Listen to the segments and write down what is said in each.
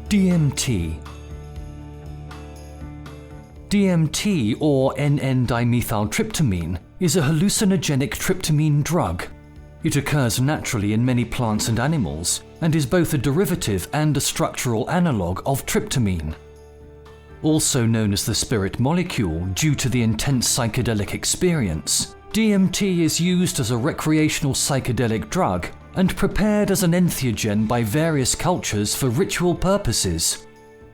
DMT. DMT, or N,N-dimethyltryptamine, is a hallucinogenic tryptamine drug. It occurs naturally in many plants and animals, and is both a derivative and a structural analogue of tryptamine. Also known as the spirit molecule due to the intense psychedelic experience, DMT is used as a recreational psychedelic drug and prepared as an entheogen by various cultures for ritual purposes.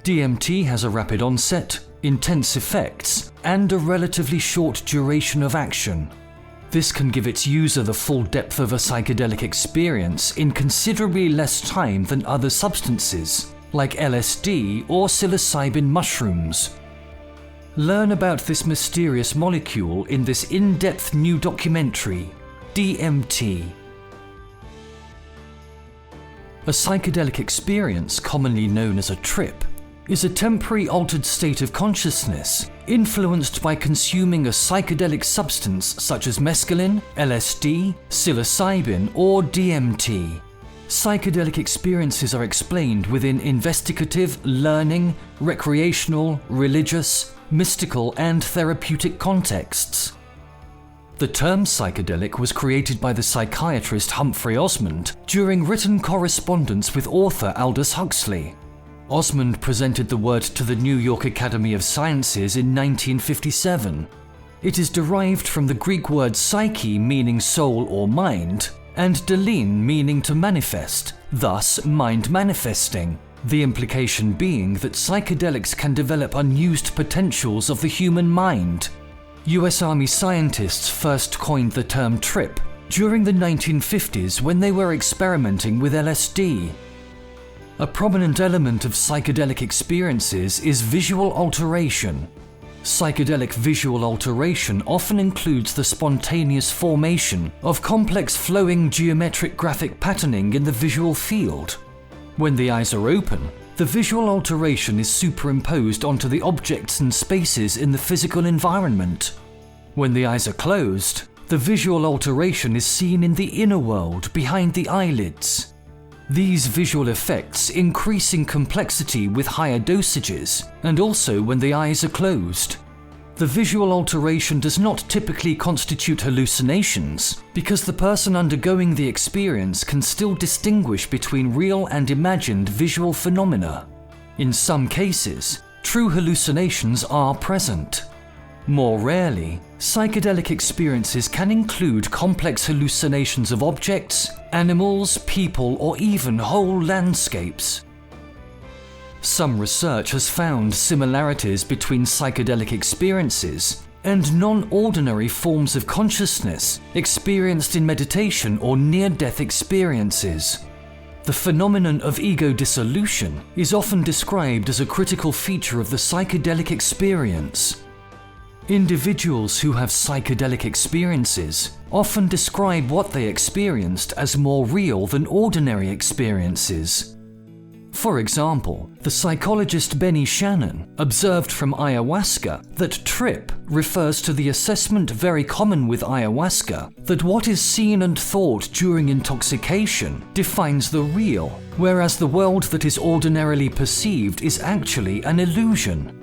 DMT has a rapid onset, intense effects, and a relatively short duration of action. This can give its user the full depth of a psychedelic experience in considerably less time than other substances, like LSD or psilocybin mushrooms. Learn about this mysterious molecule in this in-depth new documentary, DMT. A psychedelic experience, commonly known as a trip, is a temporary altered state of consciousness influenced by consuming a psychedelic substance such as mescaline, LSD, psilocybin, or DMT. Psychedelic experiences are explained within investigative, learning, recreational, religious, mystical, and therapeutic contexts. The term psychedelic was created by the psychiatrist Humphrey Osmond during written correspondence with author Aldous Huxley. Osmond presented the word to the New York Academy of Sciences in 1957. It is derived from the Greek word psyche, meaning soul or mind, and delein, meaning to manifest, thus mind manifesting. The implication being that psychedelics can develop unused potentials of the human mind. US Army scientists first coined the term trip during the 1950s when they were experimenting with LSD. A prominent element of psychedelic experiences is visual alteration. Psychedelic visual alteration often includes the spontaneous formation of complex flowing geometric graphic patterning in the visual field. When the eyes are open, the visual alteration is superimposed onto the objects and spaces in the physical environment. When the eyes are closed, the visual alteration is seen in the inner world behind the eyelids. These visual effects increase in complexity with higher dosages, and also when the eyes are closed. The visual alteration does not typically constitute hallucinations, because the person undergoing the experience can still distinguish between real and imagined visual phenomena. In some cases, true hallucinations are present. More rarely, psychedelic experiences can include complex hallucinations of objects, animals, people, or even whole landscapes. Some research has found similarities between psychedelic experiences and non-ordinary forms of consciousness experienced in meditation or near-death experiences. The phenomenon of ego dissolution is often described as a critical feature of the psychedelic experience. Individuals who have psychedelic experiences often describe what they experienced as more real than ordinary experiences. For example, the psychologist Benny Shannon observed from ayahuasca that trip refers to the assessment very common with ayahuasca that what is seen and thought during intoxication defines the real, whereas the world that is ordinarily perceived is actually an illusion.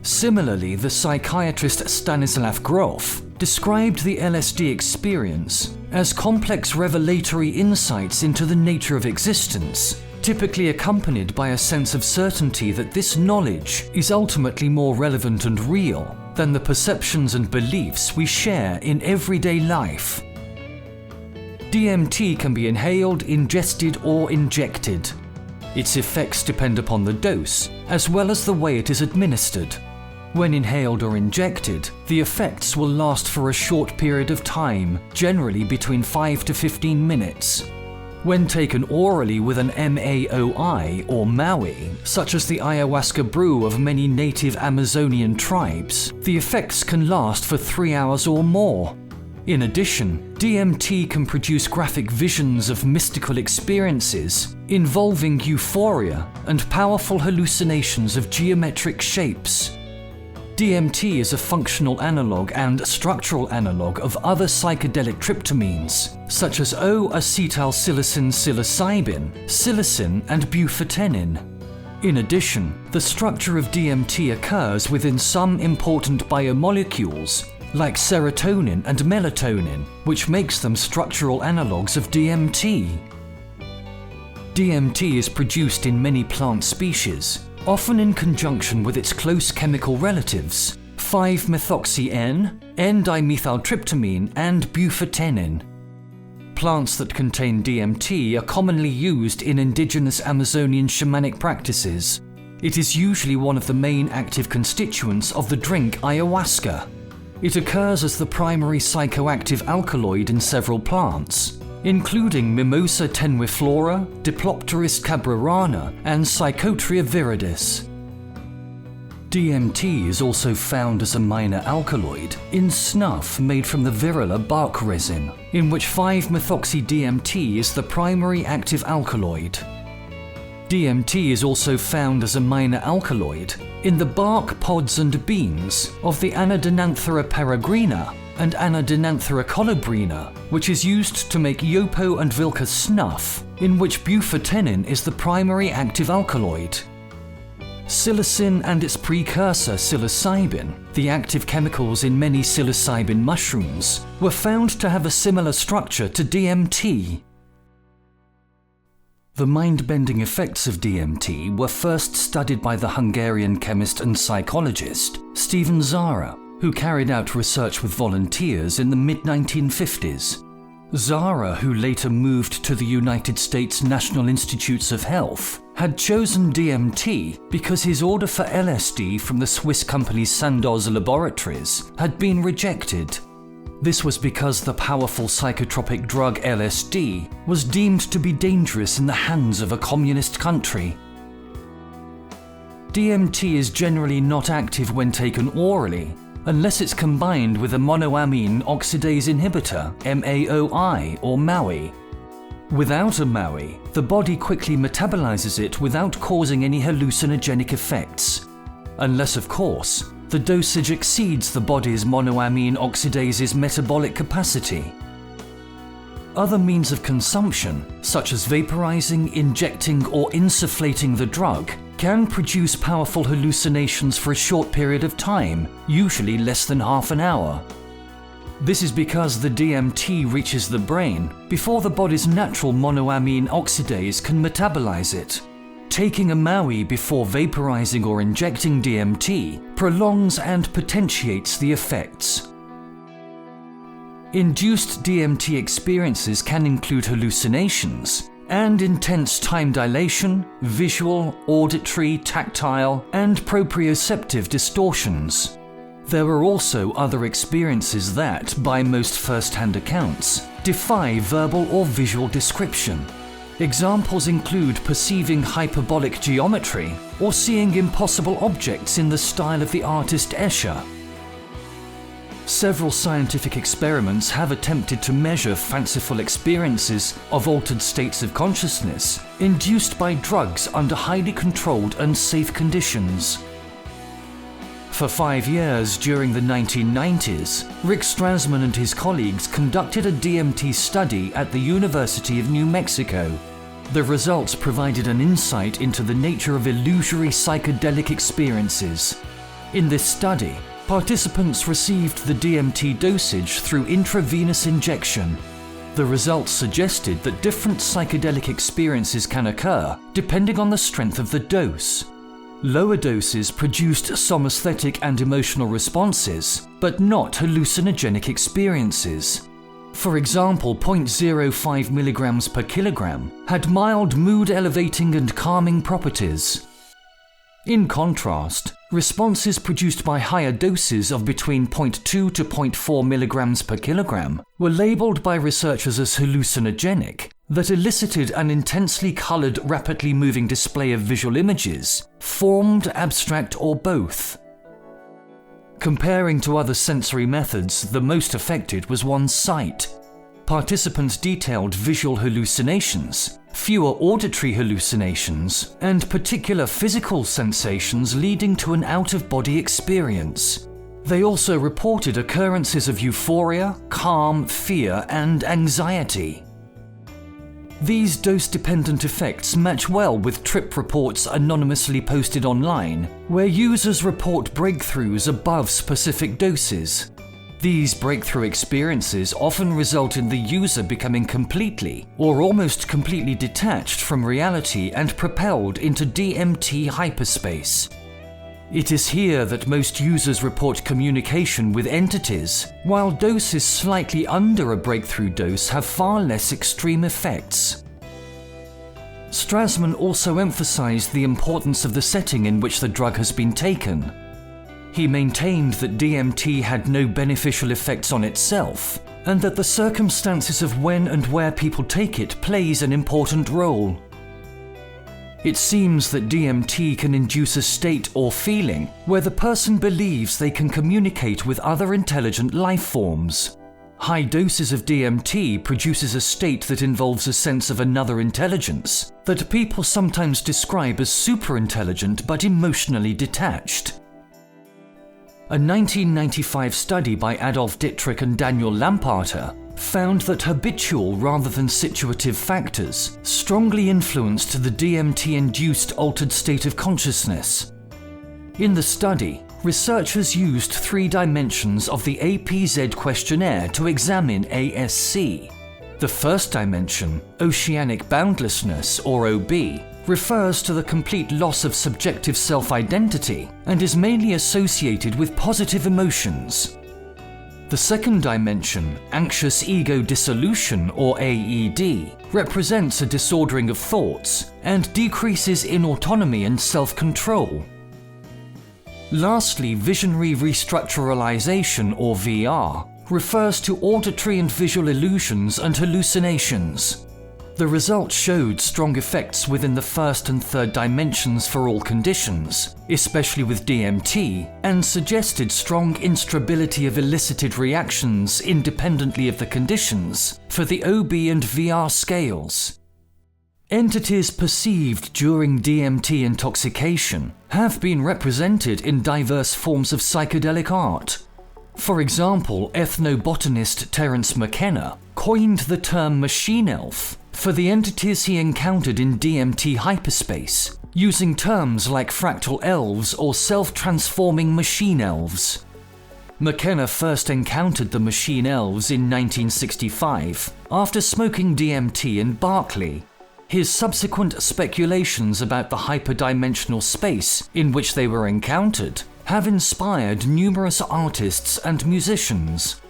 Similarly, the psychiatrist Stanislav Grof described the LSD experience as complex revelatory insights into the nature of existence, typically accompanied by a sense of certainty that this knowledge is ultimately more relevant and real than the perceptions and beliefs we share in everyday life. DMT can be inhaled, ingested, or injected. Its effects depend upon the dose, as well as the way it is administered. When inhaled or injected, the effects will last for a short period of time, generally between 5 to 15 minutes. When taken orally with an MAOI or Maui, such as the ayahuasca brew of many native Amazonian tribes, the effects can last for 3 hours or more. In addition, DMT can produce graphic visions of mystical experiences involving euphoria and powerful hallucinations of geometric shapes. DMT is a functional analog and structural analog of other psychedelic tryptamines, such as O-acetylpsilocin psilocybin, psilocin, and bufotenin. In addition, the structure of DMT occurs within some important biomolecules, like serotonin and melatonin, which makes them structural analogues of DMT. DMT is produced in many plant species, often in conjunction with its close chemical relatives, 5-methoxy-N, N-dimethyltryptamine, and bufotenin. Plants that contain DMT are commonly used in indigenous Amazonian shamanic practices. It is usually one of the main active constituents of the drink ayahuasca. It occurs as the primary psychoactive alkaloid in several plants, including Mimosa tenuiflora, Diplopteris cabrerana, and Psychotria viridis. DMT is also found as a minor alkaloid in snuff made from the virula bark resin, in which 5-methoxy-DMT is the primary active alkaloid. DMT is also found as a minor alkaloid in the bark, pods and beans of the Anadenanthera peregrina and Anadenanthera colubrina, which is used to make Yopo and Vilca snuff, in which bufotenin is the primary active alkaloid. Psilocin and its precursor psilocybin, the active chemicals in many psilocybin mushrooms, were found to have a similar structure to DMT. The mind-bending effects of DMT were first studied by the Hungarian chemist and psychologist Stephen Zara, who carried out research with volunteers in the mid-1950s. Zara, who later moved to the United States National Institutes of Health, had chosen DMT because his order for LSD from the Swiss company Sandoz Laboratories had been rejected. This was because the powerful psychotropic drug LSD was deemed to be dangerous in the hands of a communist country. DMT is generally not active when taken orally, unless it's combined with a monoamine oxidase inhibitor, MAOI or MAOI. Without a MAOI, the body quickly metabolizes it without causing any hallucinogenic effects. Unless, of course, the dosage exceeds the body's monoamine oxidase's metabolic capacity. Other means of consumption, such as vaporizing, injecting, or insufflating the drug, can produce powerful hallucinations for a short period of time, usually less than half an hour. This is because the DMT reaches the brain before the body's natural monoamine oxidase can metabolize it. Taking a MAOI before vaporizing or injecting DMT prolongs and potentiates the effects. Induced DMT experiences can include hallucinations and intense time dilation, visual, auditory, tactile, and proprioceptive distortions. There are also other experiences that, by most first-hand accounts, defy verbal or visual description. Examples include perceiving hyperbolic geometry or seeing impossible objects in the style of the artist Escher. Several scientific experiments have attempted to measure fanciful experiences of altered states of consciousness induced by drugs under highly controlled and safe conditions. For 5 years during the 1990s, Rick Strassman and his colleagues conducted a DMT study at the University of New Mexico. The results provided an insight into the nature of illusory psychedelic experiences. In this study, participants received the DMT dosage through intravenous injection. The results suggested that different psychedelic experiences can occur depending on the strength of the dose. Lower doses produced somesthetic and emotional responses, but not hallucinogenic experiences. For example, 0.05 milligrams per kilogram had mild mood-elevating and calming properties. In contrast, responses produced by higher doses of between 0.2 to 0.4 milligrams per kilogram were labeled by researchers as hallucinogenic, that elicited an intensely colored, rapidly moving display of visual images, formed, abstract, or both. Comparing to other sensory methods, the most affected was one's sight. Participants detailed visual hallucinations, fewer auditory hallucinations, and particular physical sensations leading to an out-of-body experience. They also reported occurrences of euphoria, calm, fear, and anxiety. These dose-dependent effects match well with trip reports anonymously posted online, where users report breakthroughs above specific doses. These breakthrough experiences often result in the user becoming completely or almost completely detached from reality and propelled into DMT hyperspace. It is here that most users report communication with entities, while doses slightly under a breakthrough dose have far less extreme effects. Strassman also emphasized the importance of the setting in which the drug has been taken. He maintained that DMT had no beneficial effects on itself, and that the circumstances of when and where people take it plays an important role. It seems that DMT can induce a state or feeling where the person believes they can communicate with other intelligent life forms. High doses of DMT produces a state that involves a sense of another intelligence that people sometimes describe as superintelligent but emotionally detached. A 1995 study by Adolf Dittrich and Daniel Lamparter found that habitual rather than situative factors strongly influenced the DMT-induced altered state of consciousness. In the study, researchers used 3 dimensions of the APZ questionnaire to examine ASC. The first dimension, oceanic boundlessness or OB, refers to the complete loss of subjective self-identity and is mainly associated with positive emotions. The second dimension, anxious ego dissolution or AED, represents a disordering of thoughts and decreases in autonomy and self-control. Lastly, visionary restructuralization or VR refers to auditory and visual illusions and hallucinations. The results showed strong effects within the first and third dimensions for all conditions, especially with DMT, and suggested strong instability of elicited reactions independently of the conditions for the OB and VR scales. Entities perceived during DMT intoxication have been represented in diverse forms of psychedelic art. For example, ethnobotanist Terence McKenna coined the term machine elf for the entities he encountered in DMT hyperspace, using terms like fractal elves or self-transforming machine elves. McKenna first encountered the machine elves in 1965 after smoking DMT in Berkeley. His subsequent speculations about the hyperdimensional space in which they were encountered have inspired numerous artists and musicians.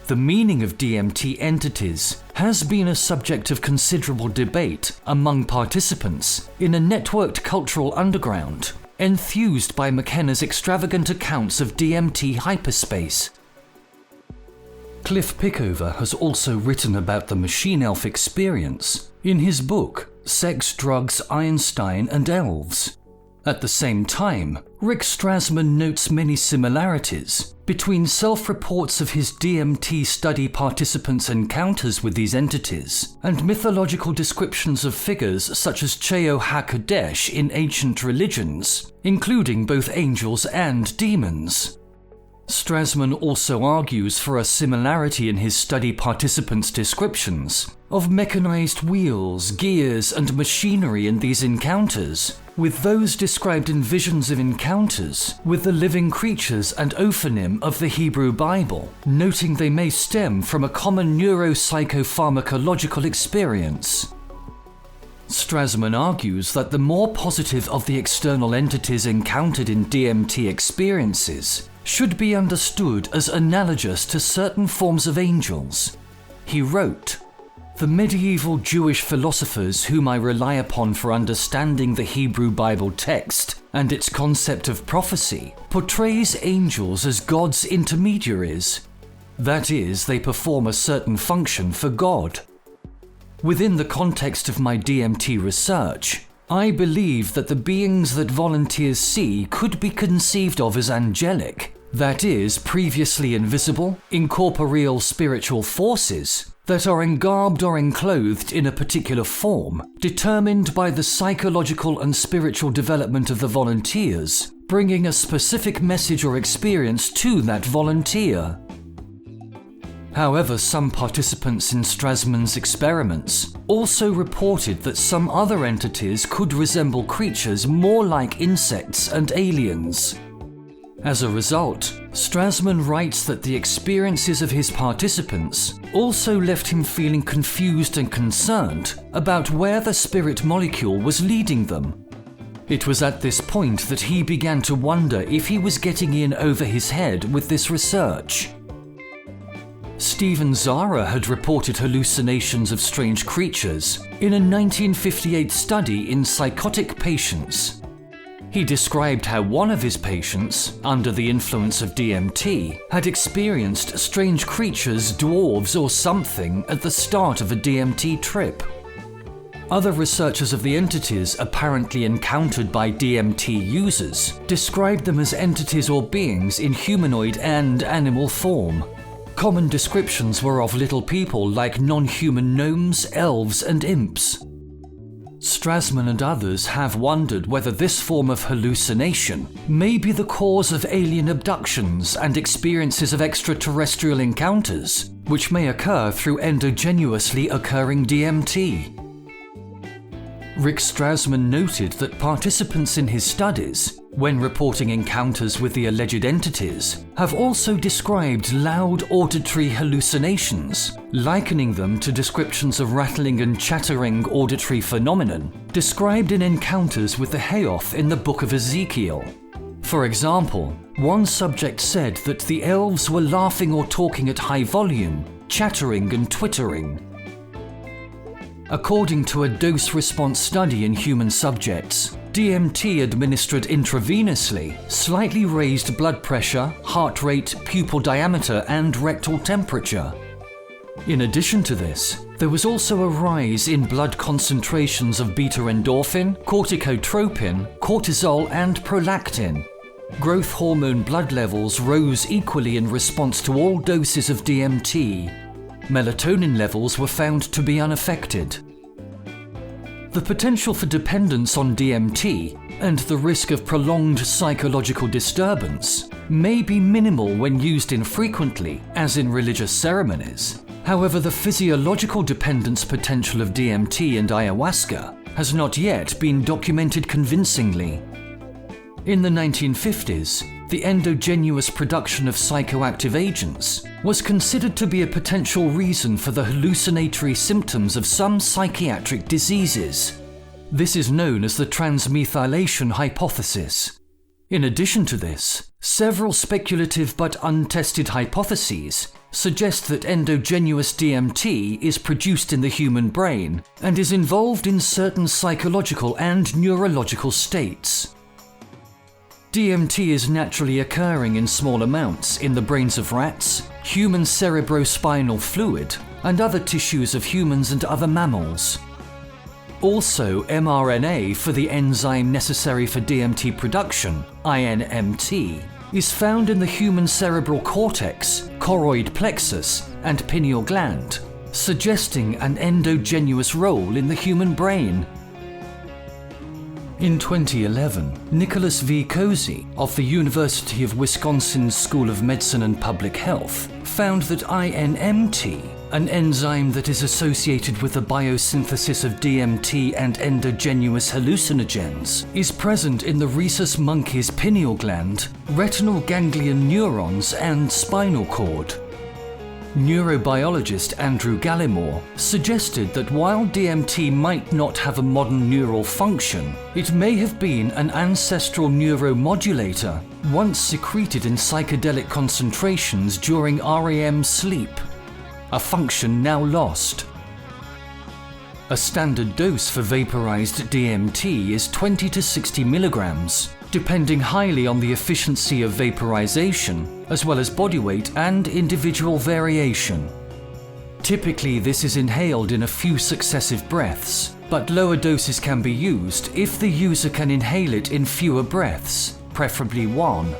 The meaning of DMT entities has been a subject of considerable debate among participants in a networked cultural underground, enthused by McKenna's extravagant accounts of DMT hyperspace. Cliff Pickover has also written about the machine elf experience in his book, Sex, Drugs, Einstein and Elves. At the same time, Rick Strassman notes many similarities between self-reports of his DMT study participants' encounters with these entities and mythological descriptions of figures such as Cheo HaKodesh in ancient religions, including both angels and demons. Strassman also argues for a similarity in his study participants' descriptions of mechanized wheels, gears, and machinery in these encounters, with those described in visions of encounters with the living creatures and Ophanim of the Hebrew Bible, noting they may stem from a common neuropsychopharmacological experience. Strassman argues that the more positive of the external entities encountered in DMT experiences should be understood as analogous to certain forms of angels. He wrote, "The medieval Jewish philosophers whom I rely upon for understanding the Hebrew Bible text and its concept of prophecy portrays angels as God's intermediaries. That is, they perform a certain function for God. Within the context of my DMT research, I believe that the beings that volunteers see could be conceived of as angelic, that is, previously invisible, incorporeal spiritual forces that are engarbed or enclothed in a particular form, determined by the psychological and spiritual development of the volunteers, bringing a specific message or experience to that volunteer." However, some participants in Strassman's experiments also reported that some other entities could resemble creatures more like insects and aliens. As a result, Strassman writes that the experiences of his participants also left him feeling confused and concerned about where the spirit molecule was leading them. It was at this point that he began to wonder if he was getting in over his head with this research. Stephen Zara had reported hallucinations of strange creatures in a 1958 study in psychotic patients. He described how one of his patients, under the influence of DMT, had experienced strange creatures, dwarves or something, at the start of a DMT trip. Other researchers of the entities apparently encountered by DMT users described them as entities or beings in humanoid and animal form. Common descriptions were of little people like non-human gnomes, elves, and imps. Strassman and others have wondered whether this form of hallucination may be the cause of alien abductions and experiences of extraterrestrial encounters, which may occur through endogeneously occurring DMT. Rick Strassman noted that participants in his studies, when reporting encounters with the alleged entities, have also described loud auditory hallucinations, likening them to descriptions of rattling and chattering auditory phenomenon described in encounters with the Hayoth in the Book of Ezekiel. For example, one subject said that the elves were laughing or talking at high volume, chattering and twittering. According to a dose-response study in human subjects, DMT administered intravenously slightly raised blood pressure, heart rate, pupil diameter, and rectal temperature. In addition to this, there was also a rise in blood concentrations of beta-endorphin, corticotropin, cortisol, and prolactin. Growth hormone blood levels rose equally in response to all doses of DMT. Melatonin levels were found to be unaffected. The potential for dependence on DMT and the risk of prolonged psychological disturbance may be minimal when used infrequently, as in religious ceremonies. However, the physiological dependence potential of DMT and ayahuasca has not yet been documented convincingly. In the 1950s, the endogenous production of psychoactive agents was considered to be a potential reason for the hallucinatory symptoms of some psychiatric diseases. This is known as the transmethylation hypothesis. In addition to this, several speculative but untested hypotheses suggest that endogenous DMT is produced in the human brain and is involved in certain psychological and neurological states. DMT is naturally occurring in small amounts in the brains of rats, human cerebrospinal fluid, and other tissues of humans and other mammals. Also, mRNA for the enzyme necessary for DMT production, INMT, is found in the human cerebral cortex, choroid plexus, and pineal gland, suggesting an endogenous role in the human brain. In 2011, Nicholas V. Cozy of the University of Wisconsin's School of Medicine and Public Health found that INMT, an enzyme that is associated with the biosynthesis of DMT and endogenous hallucinogens, is present in the rhesus monkey's pineal gland, retinal ganglion neurons, and spinal cord. Neurobiologist Andrew Gallimore suggested that while DMT might not have a modern neural function, it may have been an ancestral neuromodulator once secreted in psychedelic concentrations during REM sleep, a function now lost. A standard dose for vaporized DMT is 20 to 60 milligrams, depending highly on the efficiency of vaporization, as well as body weight and individual variation. Typically, this is inhaled in a few successive breaths, but lower doses can be used if the user can inhale it in fewer breaths, preferably one.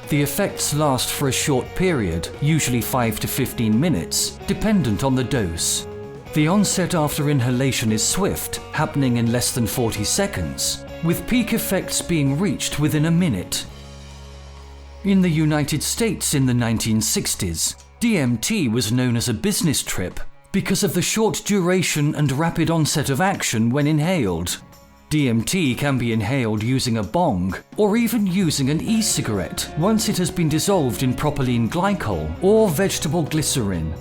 The effects last for a short period, usually 5 to 15 minutes, dependent on the dose. The onset after inhalation is swift, happening in less than 40 seconds, with peak effects being reached within a minute. In the United States in the 1960s, DMT was known as a business trip because of the short duration and rapid onset of action when inhaled. DMT can be inhaled using a bong or even using an e-cigarette once it has been dissolved in propylene glycol or vegetable glycerin.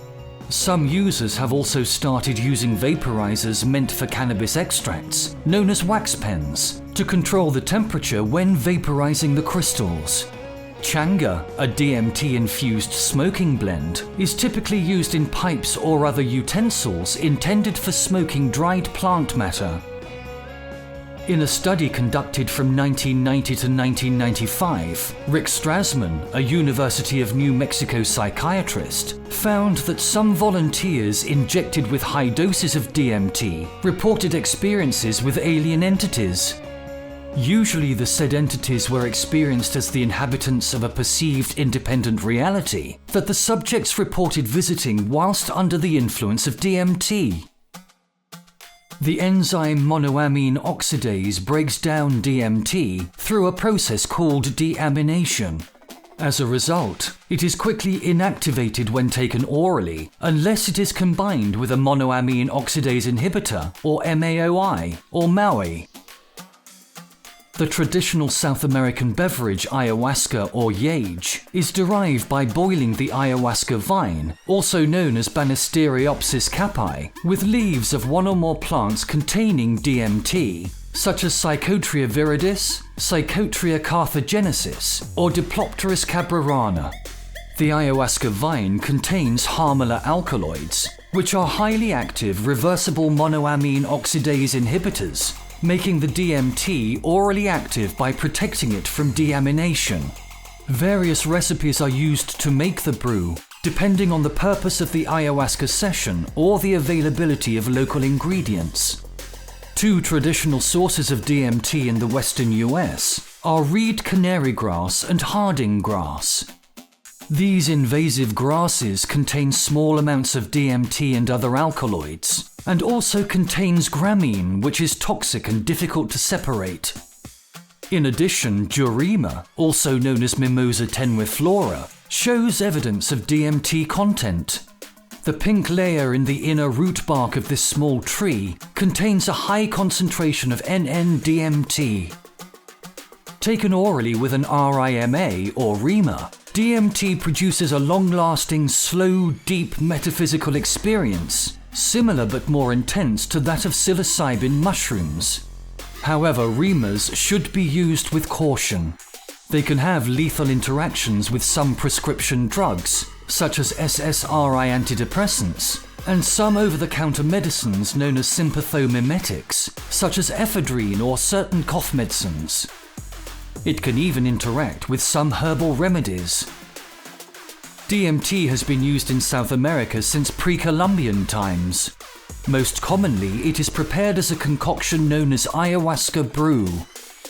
Some users have also started using vaporizers meant for cannabis extracts, known as wax pens, to control the temperature when vaporizing the crystals. Changa, a DMT-infused smoking blend, is typically used in pipes or other utensils intended for smoking dried plant matter. In a study conducted from 1990 to 1995, Rick Strassman, a University of New Mexico psychiatrist, found that some volunteers injected with high doses of DMT reported experiences with alien entities. Usually the said entities were experienced as the inhabitants of a perceived independent reality that the subjects reported visiting whilst under the influence of DMT. The enzyme monoamine oxidase breaks down DMT through a process called deamination. As a result, it is quickly inactivated when taken orally unless it is combined with a monoamine oxidase inhibitor or MAOI or MAOI. The traditional South American beverage ayahuasca or yage is derived by boiling the ayahuasca vine, also known as Banisteriopsis caapi, with leaves of one or more plants containing DMT, such as Psychotria viridis, Psychotria carthagenesis, or Diplopterus cabrerana. The ayahuasca vine contains harmala alkaloids, which are highly active reversible monoamine oxidase inhibitors, making the DMT orally active by protecting it from deamination. Various recipes are used to make the brew, depending on the purpose of the ayahuasca session or the availability of local ingredients. Two traditional sources of DMT in the western US are reed canary grass and harding grass. These invasive grasses contain small amounts of DMT and other alkaloids, and also contains gramine, which is toxic and difficult to separate. In addition, Jurema, also known as Mimosa tenuiflora, shows evidence of DMT content. The pink layer in the inner root bark of this small tree contains a high concentration of NN-DMT. Taken orally with an RIMA or REMA, DMT produces a long-lasting, slow, deep metaphysical experience, similar but more intense to that of psilocybin mushrooms. However, REMAs should be used with caution. They can have lethal interactions with some prescription drugs, such as SSRI antidepressants, and some over-the-counter medicines known as sympathomimetics, such as ephedrine or certain cough medicines. It can even interact with some herbal remedies. DMT has been used in South America since pre-Columbian times. Most commonly, it is prepared as a concoction known as ayahuasca brew.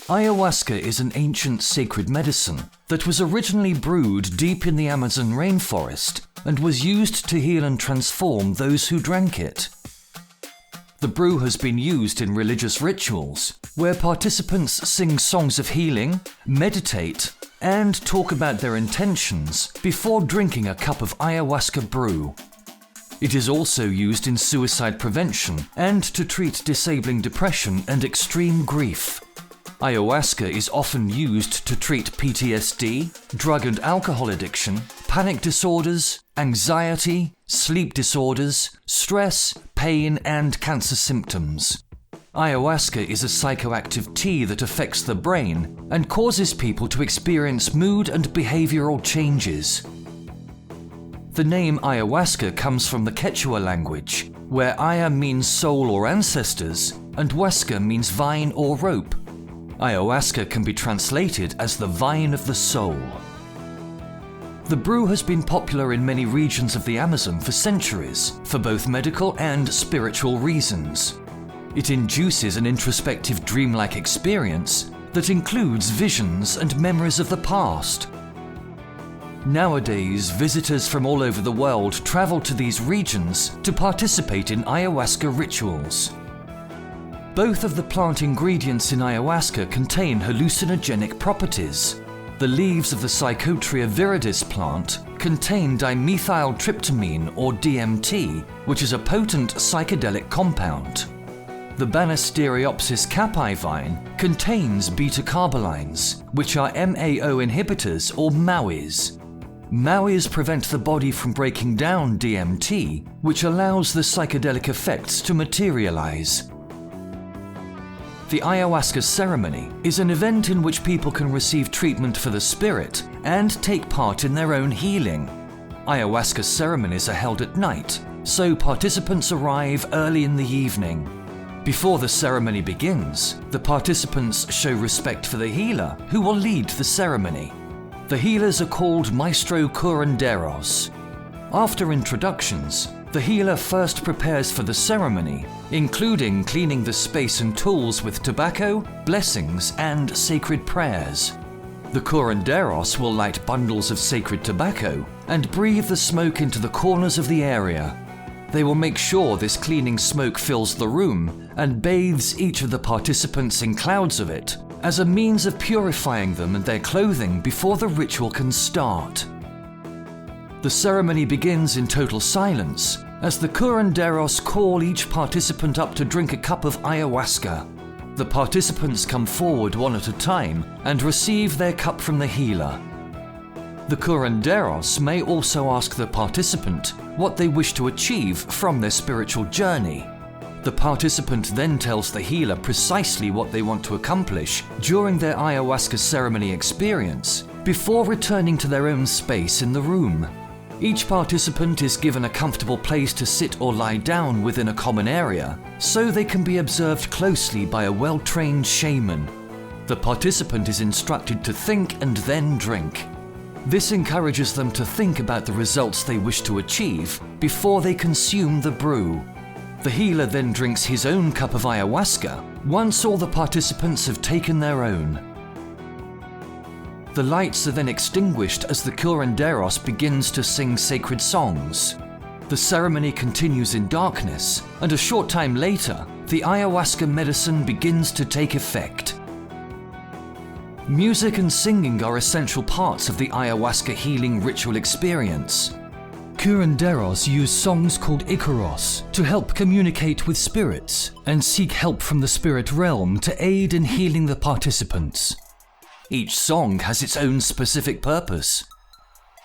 Ayahuasca is an ancient sacred medicine that was originally brewed deep in the Amazon rainforest and was used to heal and transform those who drank it. The brew has been used in religious rituals, where participants sing songs of healing, meditate, and talk about their intentions before drinking a cup of ayahuasca brew. It is also used in suicide prevention and to treat disabling depression and extreme grief. Ayahuasca is often used to treat PTSD, drug and alcohol addiction, panic disorders, anxiety, sleep disorders, stress, pain, and cancer symptoms. Ayahuasca is a psychoactive tea that affects the brain and causes people to experience mood and behavioral changes. The name ayahuasca comes from the Quechua language, where aya means soul or ancestors, and huasca means vine or rope. Ayahuasca can be translated as the vine of the soul. The brew has been popular in many regions of the Amazon for centuries, for both medical and spiritual reasons. It induces an introspective dreamlike experience that includes visions and memories of the past. Nowadays, visitors from all over the world travel to these regions to participate in ayahuasca rituals. Both of the plant ingredients in ayahuasca contain hallucinogenic properties. The leaves of the Psychotria viridis plant contain dimethyltryptamine or DMT, which is a potent psychedelic compound. The Banisteriopsis caapi vine contains beta-carbolines, which are MAO inhibitors or MAOIs. MAOIs prevent the body from breaking down DMT, which allows the psychedelic effects to materialize. The ayahuasca ceremony is an event in which people can receive treatment for the spirit and take part in their own healing. Ayahuasca ceremonies are held at night, so participants arrive early in the evening. Before the ceremony begins, the participants show respect for the healer who will lead the ceremony. The healers are called Maestro Curanderos. After introductions, the healer first prepares for the ceremony, including cleaning the space and tools with tobacco, blessings, and sacred prayers. The curanderos will light bundles of sacred tobacco and breathe the smoke into the corners of the area. They will make sure this cleaning smoke fills the room and bathes each of the participants in clouds of it, as a means of purifying them and their clothing before the ritual can start. The ceremony begins in total silence as the curanderos call each participant up to drink a cup of ayahuasca. The participants come forward one at a time and receive their cup from the healer. The curanderos may also ask the participant what they wish to achieve from their spiritual journey. The participant then tells the healer precisely what they want to accomplish during their ayahuasca ceremony experience before returning to their own space in the room. Each participant is given a comfortable place to sit or lie down within a common area so they can be observed closely by a well-trained shaman. The participant is instructed to think and then drink. This encourages them to think about the results they wish to achieve before they consume the brew. The healer then drinks his own cup of ayahuasca once all the participants have taken their own. The lights are then extinguished as the curanderos begins to sing sacred songs. The ceremony continues in darkness, and a short time later, the ayahuasca medicine begins to take effect. Music and singing are essential parts of the ayahuasca healing ritual experience. Curanderos use songs called Icaros to help communicate with spirits and seek help from the spirit realm to aid in healing the participants. Each song has its own specific purpose.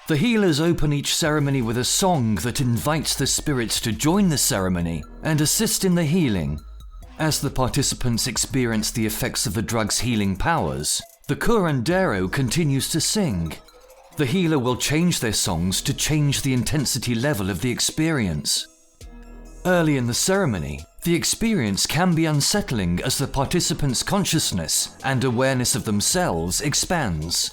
The healers open each ceremony with a song that invites the spirits to join the ceremony and assist in the healing. As the participants experience the effects of the drug's healing powers, the curandero continues to sing. The healer will change their songs to change the intensity level of the experience. Early in the ceremony, the experience can be unsettling as the participants' consciousness and awareness of themselves expands.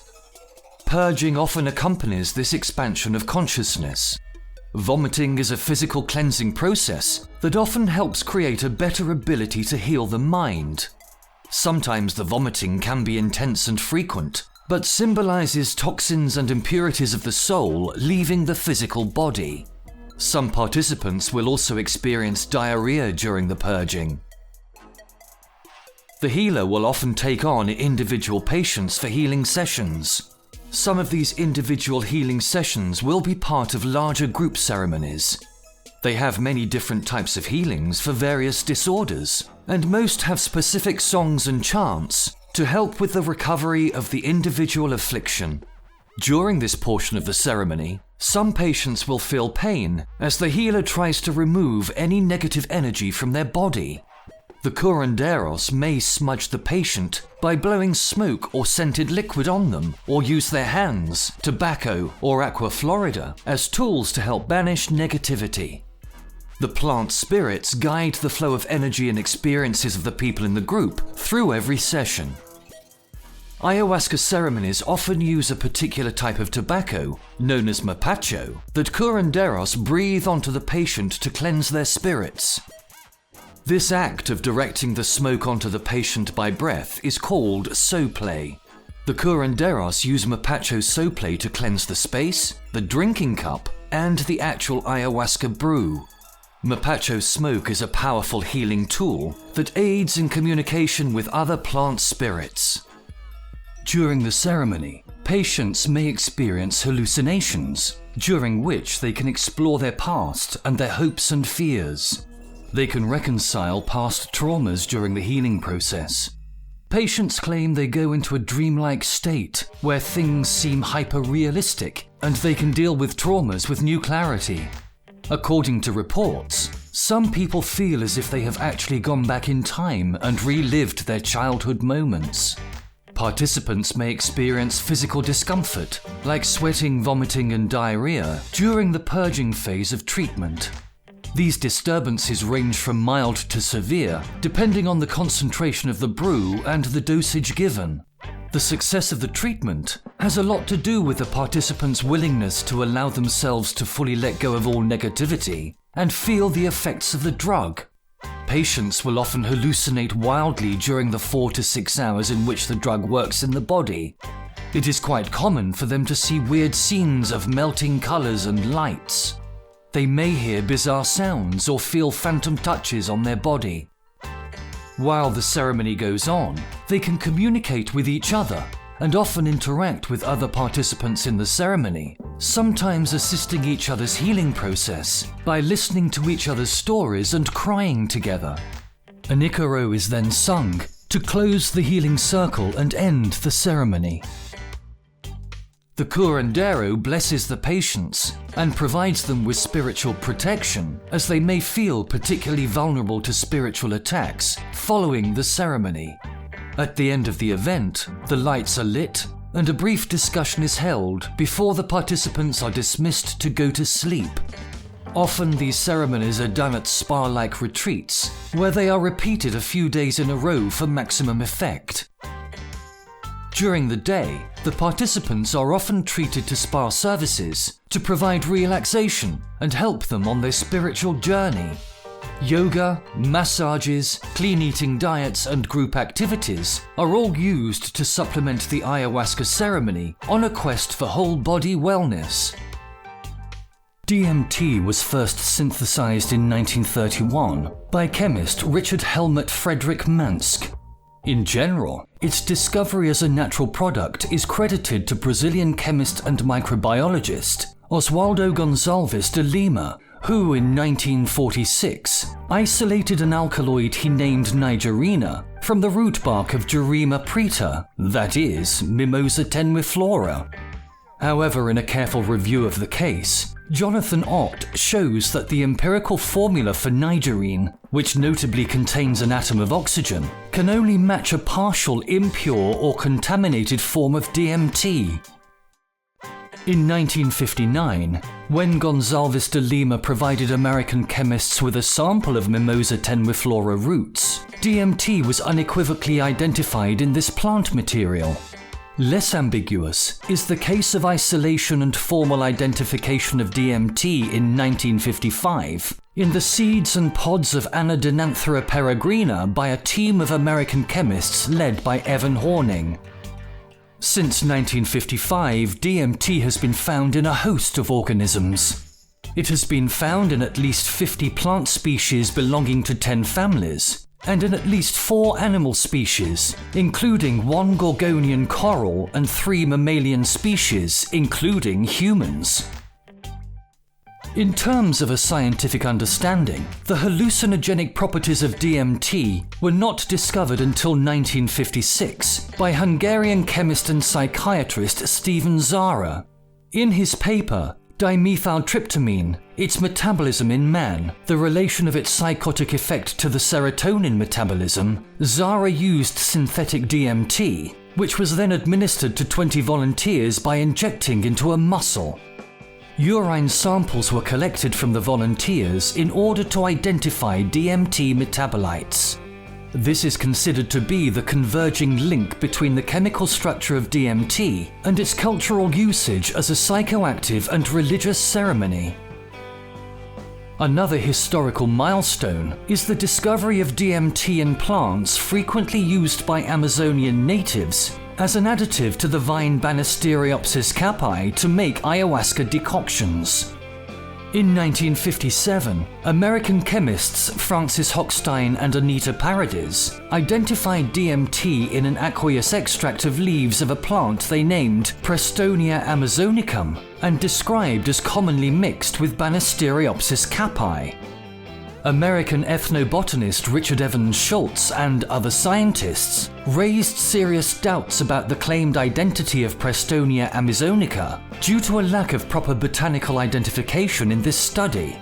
Purging often accompanies this expansion of consciousness. Vomiting is a physical cleansing process that often helps create a better ability to heal the mind. Sometimes the vomiting can be intense and frequent, but symbolizes toxins and impurities of the soul leaving the physical body. Some participants will also experience diarrhea during the purging. The healer will often take on individual patients for healing sessions. Some of these individual healing sessions will be part of larger group ceremonies. They have many different types of healings for various disorders, and most have specific songs and chants to help with the recovery of the individual affliction. During this portion of the ceremony, some patients will feel pain as the healer tries to remove any negative energy from their body. The curanderos may smudge the patient by blowing smoke or scented liquid on them, or use their hands, tobacco, or aqua florida as tools to help banish negativity. The plant spirits guide the flow of energy and experiences of the people in the group through every session. Ayahuasca ceremonies often use a particular type of tobacco, known as mapacho, that curanderos breathe onto the patient to cleanse their spirits. This act of directing the smoke onto the patient by breath is called sople. The curanderos use mapacho sople to cleanse the space, the drinking cup, and the actual ayahuasca brew. Mapacho smoke is a powerful healing tool that aids in communication with other plant spirits. During the ceremony, patients may experience hallucinations, during which they can explore their past and their hopes and fears. They can reconcile past traumas during the healing process. Patients claim they go into a dreamlike state where things seem hyper-realistic and they can deal with traumas with new clarity. According to reports, some people feel as if they have actually gone back in time and relived their childhood moments. Participants may experience physical discomfort, like sweating, vomiting, and diarrhea, during the purging phase of treatment. These disturbances range from mild to severe, depending on the concentration of the brew and the dosage given. The success of the treatment has a lot to do with the participants' willingness to allow themselves to fully let go of all negativity and feel the effects of the drug. Patients will often hallucinate wildly during the 4 to 6 hours in which the drug works in the body. It is quite common for them to see weird scenes of melting colors and lights. They may hear bizarre sounds or feel phantom touches on their body. While the ceremony goes on, they can communicate with each other and often interact with other participants in the ceremony, sometimes assisting each other's healing process by listening to each other's stories and crying together. An Icaro is then sung to close the healing circle and end the ceremony. The curandero blesses the patients and provides them with spiritual protection, as they may feel particularly vulnerable to spiritual attacks following the ceremony. At the end of the event, the lights are lit and a brief discussion is held before the participants are dismissed to go to sleep. Often these ceremonies are done at spa-like retreats, where they are repeated a few days in a row for maximum effect. During the day, the participants are often treated to spa services to provide relaxation and help them on their spiritual journey. Yoga, massages, clean eating diets, and group activities are all used to supplement the ayahuasca ceremony on a quest for whole body wellness. DMT was first synthesized in 1931 by chemist Richard Helmut Friedrich Mansk. In general, its discovery as a natural product is credited to Brazilian chemist and microbiologist Oswaldo Gonçalves de Lima, who in 1946 isolated an alkaloid he named nigerina from the root bark of Gerima preta, that is, Mimosa tenuiflora. However, in a careful review of the case, Jonathan Ott shows that the empirical formula for nigerine, which notably contains an atom of oxygen, can only match a partial impure or contaminated form of DMT. In 1959, when Gonçalves de Lima provided American chemists with a sample of Mimosa tenuiflora roots, DMT was unequivocally identified in this plant material. Less ambiguous is the case of isolation and formal identification of DMT in 1955 in the seeds and pods of Anadenanthera peregrina by a team of American chemists led by Evan Horning. Since 1955, DMT has been found in a host of organisms. It has been found in at least 50 plant species belonging to 10 families, and in at least 4 animal species, including 1 Gorgonian coral and 3 mammalian species, including humans. In terms of a scientific understanding, the hallucinogenic properties of DMT were not discovered until 1956 by Hungarian chemist and psychiatrist Stephen Zara. In his paper, Dimethyltryptamine, its metabolism in man, the relation of its psychotic effect to the serotonin metabolism, Zara used synthetic DMT, which was then administered to 20 volunteers by injecting into a muscle. Urine samples were collected from the volunteers in order to identify DMT metabolites. This is considered to be the converging link between the chemical structure of DMT and its cultural usage as a psychoactive and religious ceremony. Another historical milestone is the discovery of DMT in plants frequently used by Amazonian natives as an additive to the vine Banisteriopsis caapi to make ayahuasca decoctions. In 1957, American chemists Francis Hochstein and Anita Paradis identified DMT in an aqueous extract of leaves of a plant they named Prestonia amazonicum and described as commonly mixed with Banisteriopsis caapi. American ethnobotanist Richard Evans Schultz and other scientists raised serious doubts about the claimed identity of Prestonia amazonica due to a lack of proper botanical identification in this study.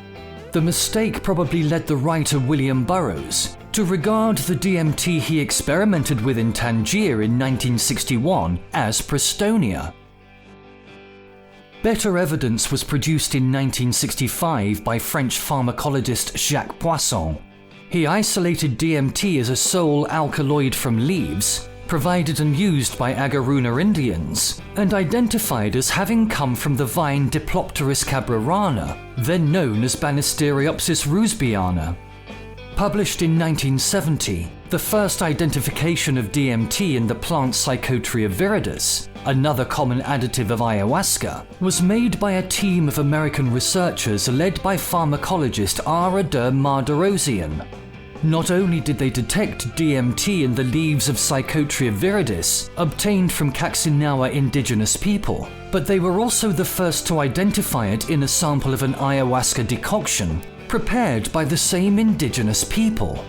The mistake probably led the writer William Burroughs to regard the DMT he experimented with in Tangier in 1961 as Prestonia. Better evidence was produced in 1965 by French pharmacologist Jacques Poisson. He isolated DMT as a sole alkaloid from leaves, provided and used by Agaruna Indians, and identified as having come from the vine Diplopterus cabrerana, then known as Banisteriopsis roosbeana. Published in 1970, the first identification of DMT in the plant Psychotria viridis, another common additive of ayahuasca, was made by a team of American researchers led by pharmacologist Ara de Marderosian. Not only did they detect DMT in the leaves of Psychotria viridis obtained from Kaxinawa indigenous people, but they were also the first to identify it in a sample of an ayahuasca decoction prepared by the same indigenous people.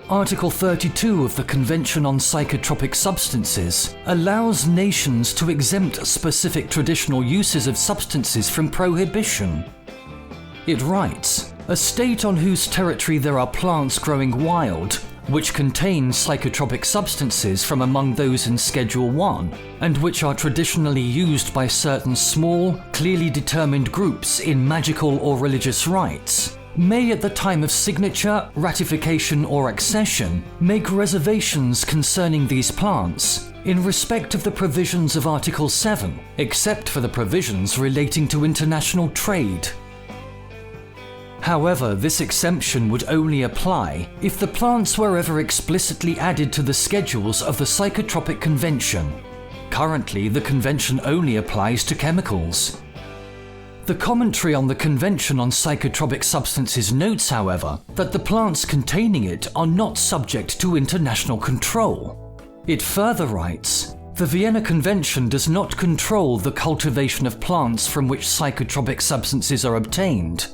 Article 32 of the Convention on Psychotropic Substances allows nations to exempt specific traditional uses of substances from prohibition. It writes, "A state on whose territory there are plants growing wild, which contain psychotropic substances from among those in Schedule 1, and which are traditionally used by certain small, clearly determined groups in magical or religious rites, may at the time of signature, ratification or accession make reservations concerning these plants in respect of the provisions of Article 7, except for the provisions relating to international trade." However, this exemption would only apply if the plants were ever explicitly added to the schedules of the Psychotropic Convention. Currently, the convention only applies to chemicals. The commentary on the Convention on Psychotropic Substances notes, however, that the plants containing it are not subject to international control. It further writes, "The Vienna Convention does not control the cultivation of plants from which psychotropic substances are obtained.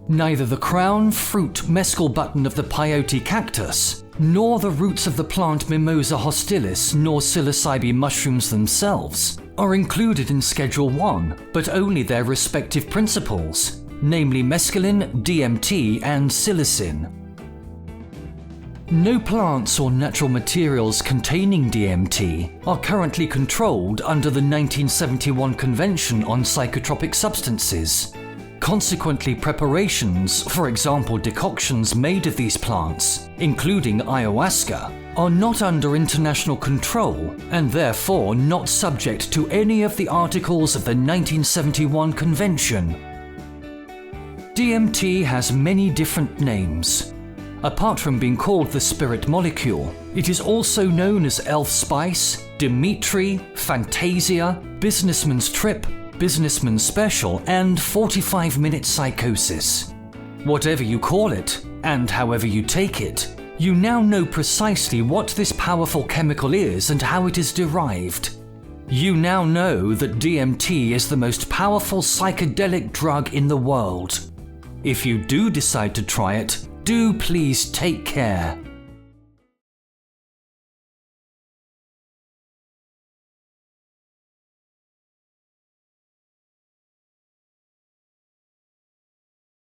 Neither the crown, fruit, mescal button of the peyote cactus, nor the roots of the plant Mimosa hostilis, nor psilocybe mushrooms themselves are included in Schedule 1, but only their respective principles, namely mescaline, DMT, and psilocin. No plants or natural materials containing DMT are currently controlled under the 1971 Convention on Psychotropic Substances. Consequently, preparations, for example decoctions made of these plants, including ayahuasca, are not under international control and therefore not subject to any of the articles of the 1971 Convention. DMT has many different names. Apart from being called the spirit molecule, it is also known as elf spice, Dimitri, Fantasia, businessman's trip, businessman special, and 45-minute psychosis. Whatever you call it, and however you take it, you now know precisely what this powerful chemical is and how it is derived. You now know that DMT is the most powerful psychedelic drug in the world. If you do decide to try it, do please take care.